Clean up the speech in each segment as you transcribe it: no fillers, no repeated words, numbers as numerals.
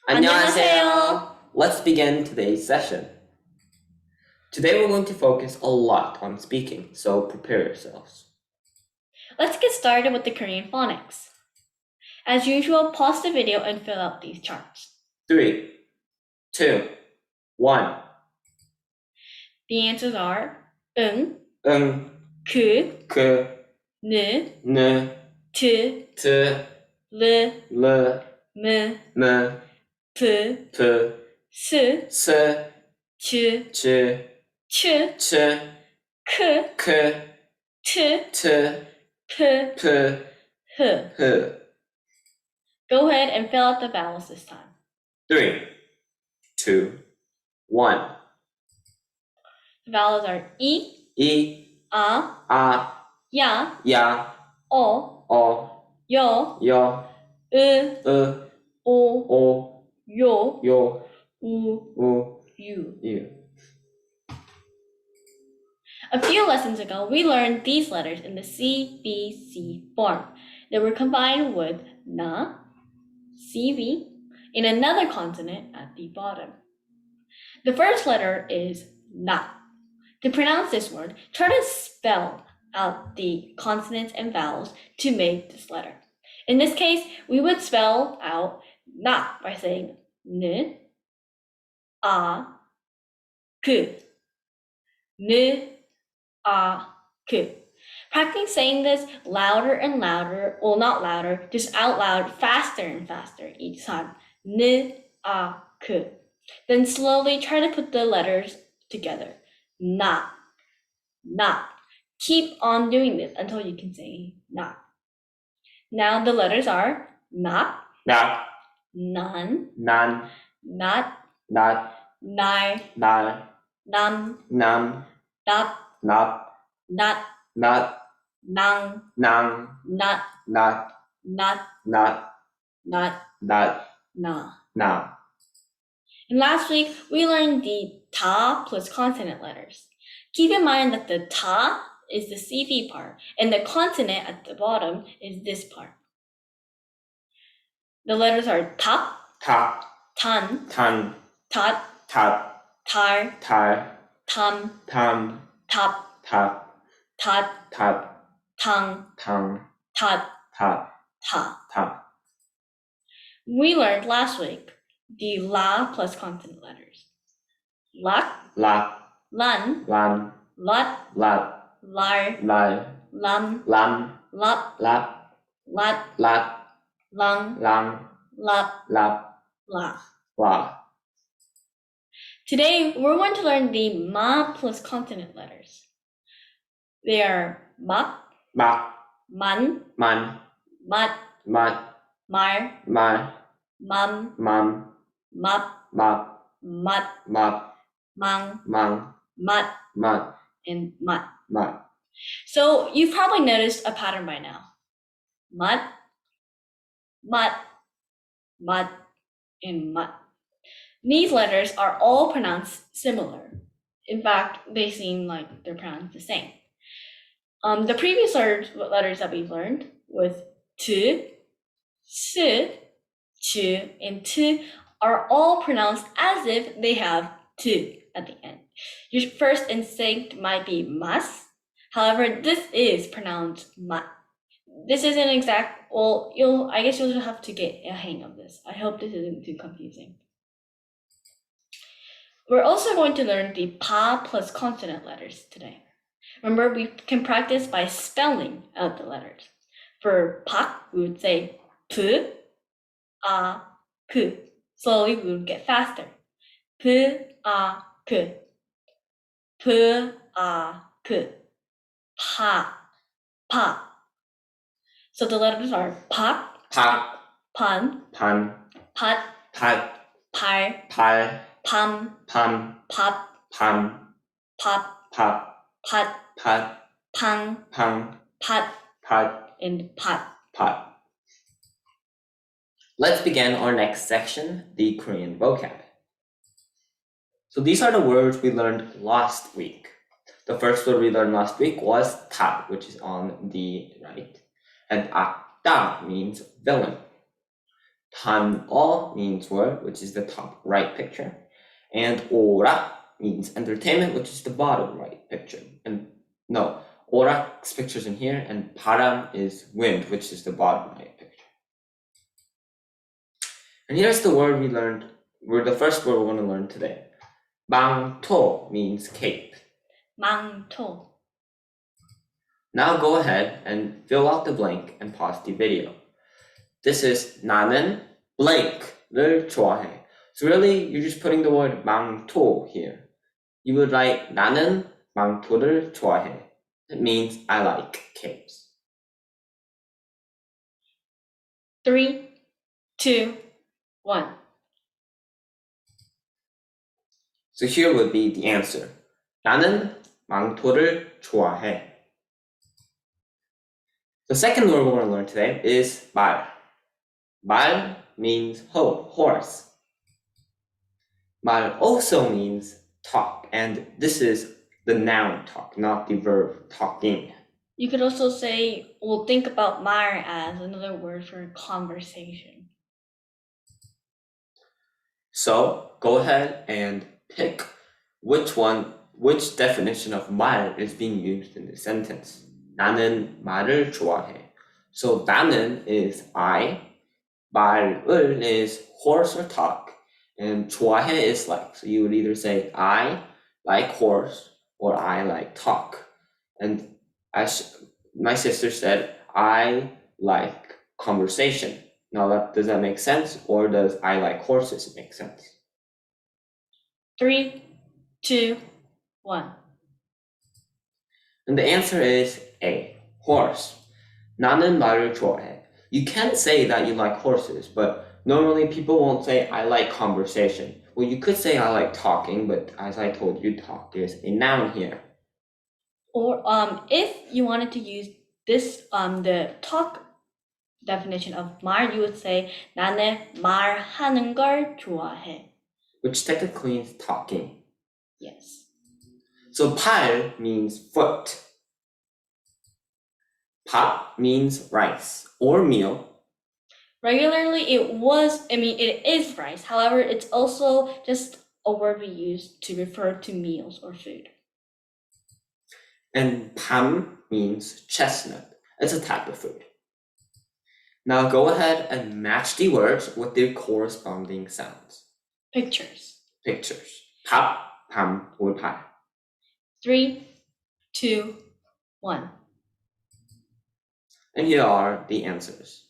안녕하세요. Let's begin today's session. Today we're going to focus a lot on speaking, so prepare yourselves. Let's get started with the Korean phonics. As usual, pause the video and fill out these charts. 3, 2, 1. The answers are 응, 응, 그, 그, 느, 느, 트, 트, 르, 르, 무, 무, 프, 프, 스, 스, 츠, 츠, 츠, 츠, 크, 크, 트, 트, 프, 프, 흐. 흐. Go ahead and fill out the vowels this time. 3, 2, 1. The vowels are I, 이, 아, 야, 야, 어, 여, 여, 으, 으, 오, 오, 요, 요, 우, 우, 유. 유. A few lessons ago, we learned these letters in the CVC form. They were combined with na, CV, in another consonant at the bottom. The first letter is na. To pronounce this word, try to spell out the consonants and vowels to make this letter. In this case, we would spell out na by saying n, a, k, n, a, k. Practice saying this louder and louder, well, not louder, just out loud, faster and faster each time. N, a, k. Then slowly try to put the letters together. Na, na. Keep on doing this until you can say na. Now the letters are not, not, none, none, not, not, nar, nar, nam, nam, not, not, not, not, nang, nang, not, not, not, not, not, not, na. na. And last week, we learned the ta plus consonant letters. Keep in mind that the ta is the CV part, and the consonant at the bottom is this part. The letters are ta, ta, tan, tan, tat, tat, tar, tar, tam, tam, tap, tat, tat, tat, tang, tang, tat, tat, ta. ta. We learned last week the la plus consonant letters. Lak, La, lan, lan, lot, lat, lar, lai, lam, lam, lap, lap, lat, lat, lang, lang, lap, lap, la. la. Today, we're going to learn the ma plus consonant letters. They are mak, Ma, man, man, mat, mat, mar, mar, mam, mam, map, map, mat, map, mang, mang, mat, mat, and mat. mat. So you've probably noticed a pattern by now. Mat, mat, mat, and mat. These letters are all pronounced similar. In fact, they seem like they're pronounced the same. The previous letters that we've learned with t, s, ch, and t are all pronounced as if they have t at the end. Your first instinct might be mas. However, this is pronounced mat. This isn't exact. Well, I guess you'll have to get a hang of this. I hope this isn't too confusing. We're also going to learn the pa plus consonant letters today. Remember, we can practice by spelling out the letters. For pak, we would say p, a, k. Slowly, we would get faster. P, a, k. P, a, k. Pa, pa. So the letters are pak, 팍, pan, 판, pat, 팥, par, 팔, pam, 팜, pop, 팜, pop, 팝, pat, 팥, pang, 팡, pat, 팥, and pat. pot. Let's begin our next section, the Korean vocab. So these are the words we learned last week. The first word we learned last week was tat, which is on the right. And akda means villain. 한어 means word, which is the top right picture. And 오락 means entertainment, which is the bottom right picture. And no, 오락's picture's in here, and 바람 is wind, which is the bottom right picture. And here's the word we learned, the first word we're going to learn today. 망토 means cape. 망토. Now go ahead and fill out the blank and pause the video. This is 나는 blank를 좋아해. So really, you're just putting the word 망토 here. You would write 나는 망토를 좋아해. It means I like capes. 3, 2, 1. So here would be the answer. 나는 망토를 좋아해. The second word we're going to learn today is 말. 말 means horse. 말 also means talk, and this is the noun talk, not the verb talking. You could also say, or think about 말 as another word for conversation. So go ahead and pick which definition of 말 is being used in the sentence. 나는 말을 좋아해. So 나는 is I, 말을 is horse or talk, and 좋아해 is like. So you would either say I like horse or I like talk. And as my sister said, I like conversation. Now, does that make sense? Or does I like horses make sense? 3, 2, 1. And the answer is A, horse. 나는 말을 좋아해. You can say that you like horses, but normally people won't say I like conversation. Well, you could say I like talking, but as I told you, talk is a noun here. Or if you wanted to use this, the talk definition of 말, you would say 나는 말하는 걸 좋아해. Which technically means talking. Yes. So 팔 means foot. 밥 means rice or meal. Regularly, it is rice. However, it's also just a word we use to refer to meals or food. And 밤 means chestnut. It's a type of food. Now go ahead and match the words with their corresponding sounds. Pictures. 밥, 밤, or 발. 3, 2, 1. And here are the answers.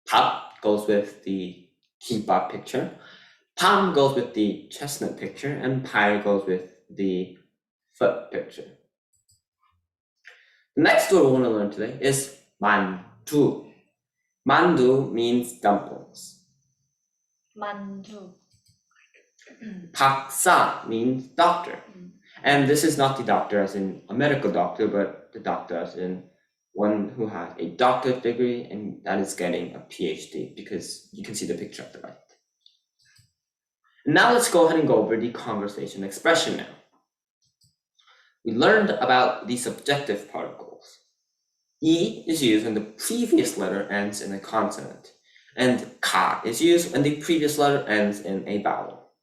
밥 goes with the kimbap picture. 밤 goes with the chestnut picture. And 발 goes with the foot picture. The next word we want to learn today is 만두. 만두 means dumplings. 만두. 박사 means doctor. And this is not the doctor as in a medical doctor, but the doctor as in one who has a doctorate degree and that is getting a PhD, because you can see the picture at the right. Now let's go ahead and go over the conversation expression now. We learned about the subjective particles. E is used when the previous letter ends in a consonant, and ka is used when the previous letter ends in a vowel.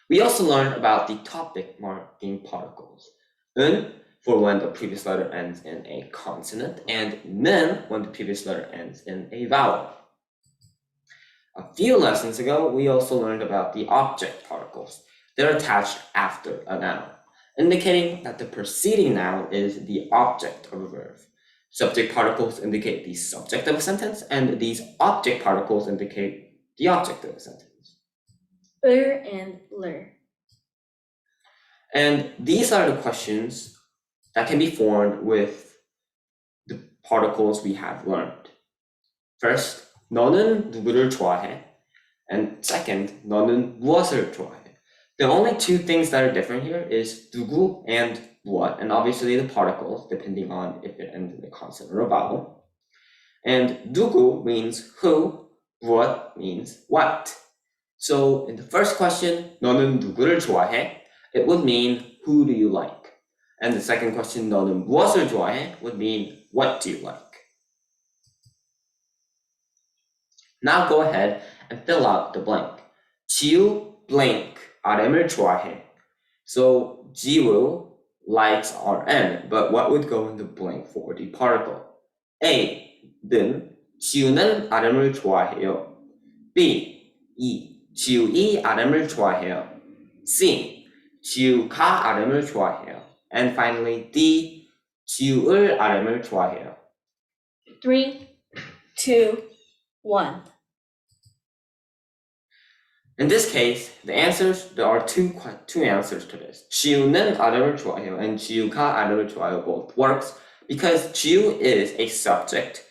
We also learned about the topic marking particles. 은 for when the previous letter ends in a consonant, and 는 when the previous letter ends in a vowel. A few lessons ago, we also learned about the object particles. They're attached after a noun, indicating that the preceding noun is the object of a verb. Subject particles indicate the subject of a sentence, and these object particles indicate the object of a sentence. And ler. And these are the questions that can be formed with the particles we have learned. First, 너는 누구를 좋아해? And second, 너는 무엇을 좋아해? The only two things that are different here is 누구 and what, and obviously the particles, depending on if it ends in a consonant or a vowel. And 누구 means who, 무엇 means what. So in the first question, 너는 누구를 좋아해? It would mean who do you like? And the second question, 너는 무엇을 좋아해? would mean what do you like? Now go ahead and fill out the blank. 지우 blank RM을 좋아해. So 지우 likes RN, but what would go in the blank for the particle? A는 지우는 RM을 좋아해요. 지우이 RM을 좋아해요. C, 지우가 RM을 좋아해요. And finally, D, 지우을 RM을 좋아해요. 3, 2, 1. In this case, there are two answers to this. 지우는 RM을 좋아해요 and 지우가 RM을 좋아해요 both works because 지우 is a subject,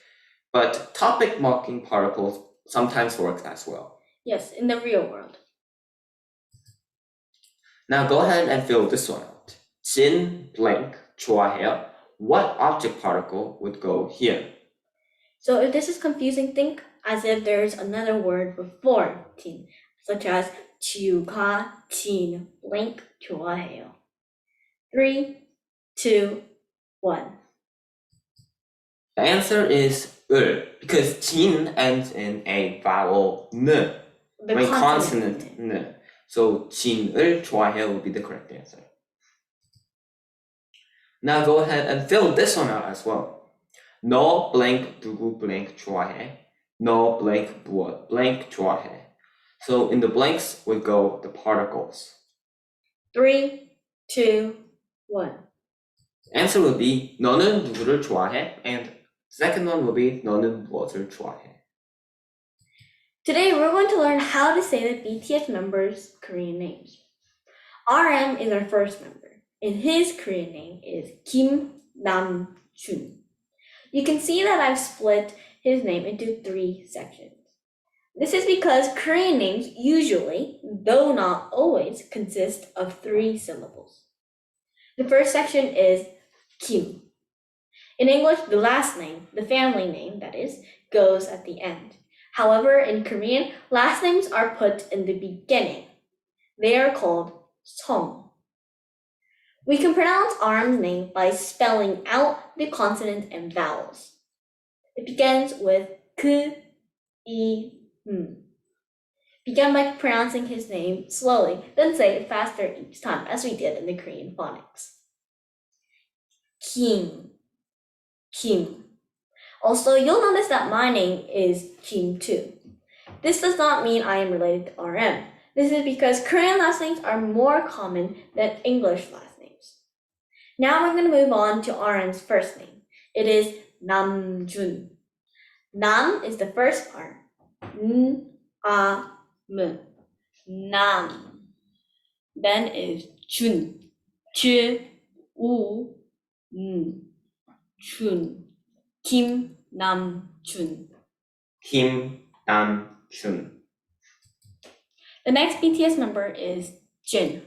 but topic marking particles sometimes work as well. Yes, in the real world. Now go ahead and fill this one out. 진 blank 좋아해요. What object particle would go here? So if this is confusing, think as if there's another word before 진, such as 지우가 진 blank 좋아해요. 3, 2, 1. The answer is 을 because 진 ends in a vowel n. The consonant n. So 진을 좋아해요 would be the correct answer. Now go ahead and fill this one out as well. 너 blank 누구 blank 좋아해. 너 blank 무엇 blank 좋아해. So in the blanks would go the particles. 3, 2, 1. Answer would be 너는 누구를 좋아해? And second one would be 너는 무엇을 좋아해? Today we're going to learn how to say the BTS members' Korean names. RM is our first member, and his Korean name is Kim Nam-jun. You can see that I've split his name into 3 sections. This is because Korean names usually, though not always, consist of 3 syllables. The first section is Kim. In English, the last name, the family name, that is, goes at the end. However, in Korean, last names are put in the beginning. They are called song. We can pronounce RM's name by spelling out the consonant and vowels. It begins with k, i, m. Begin by pronouncing his name slowly, then say it faster each time, as we did in the Korean phonics. Kim, Kim. Also, you'll notice that my name is Kim too. This does not mean I am related to RM. This is because Korean last names are more common than English last names. Now we're going to move on to RM's first name. It is Namjun. Nam is the first part. N, A, M. Nam. Then is Jun. Ch, U, N. Jun. Kim Nam-jun. Kim Nam-jun. The next BTS member is Jin.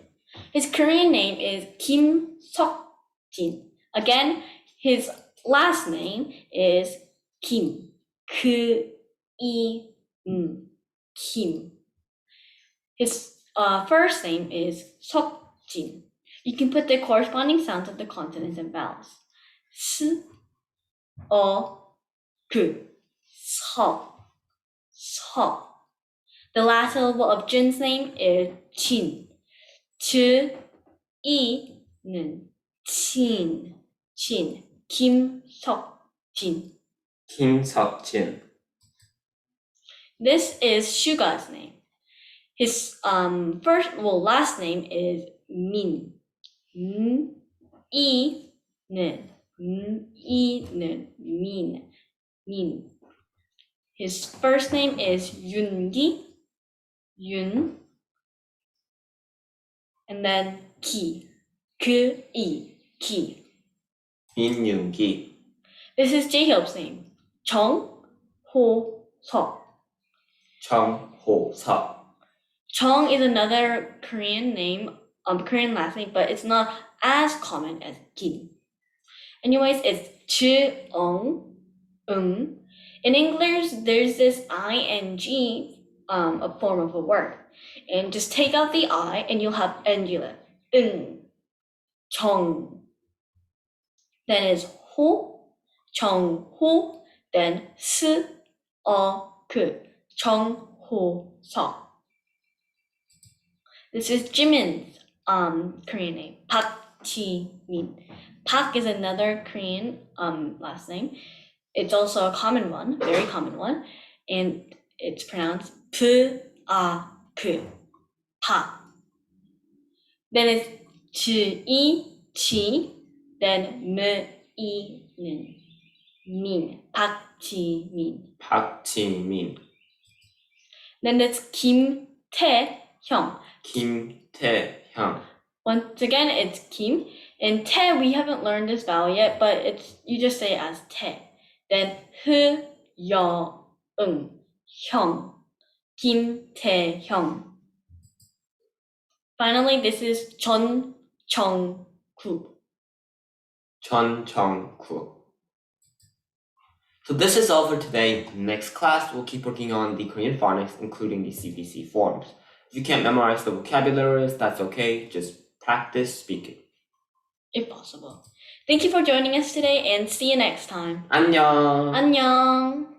His Korean name is Kim Sok-jin. Again, his last name is Kim. K-I-M. Kim. His first name is Sok-jin. You can put the corresponding sounds of the consonants and vowels. S, 그, 서. The last syllable of Jin's name is Jin. 치, 이, 는, 친. Kim Sok-jin. Kim Sok-jin. This is Suga's name. His last name is Min. 는. Min. His first name is Yun. And then Ki. Ki. Min Yoon-gi. This is J-Hope's name. Ho-seok. Chung Ho-seok. Chong is another Korean name, Korean last name, but it's not as common as Kim. Anyways, it's Ch-ong, In English, there's this ing, a form of a word. And just take out the I and you'll have angular. Chong. Then is Ho, Chong Ho, then S, K. 정호석. This is Jimin's Korean name, Park Ji-min. Park is another Korean last name. It's also a common one, very common one, and it's pronounced P-A-K, Park. Then it's Ji-i, Chi, then Me-i-는, Min, Park Ji-min. Park Ji-min. Then it's Kim Tae-hyung. Kim Tae-hyung. Once again, it's Kim. And Tae, we haven't learned this vowel yet, but you just say it as Tae. Then Hyung, Kim Tae-hyung. Finally, this is Chon Chong-gu. Chon Chong-gu. So this is all for today. Next class, we'll keep working on the Korean phonics, including the CVC forms. If you can't memorize the vocabularies, that's okay. Just practice speaking. If possible. Thank you for joining us today and see you next time. 안녕. 안녕.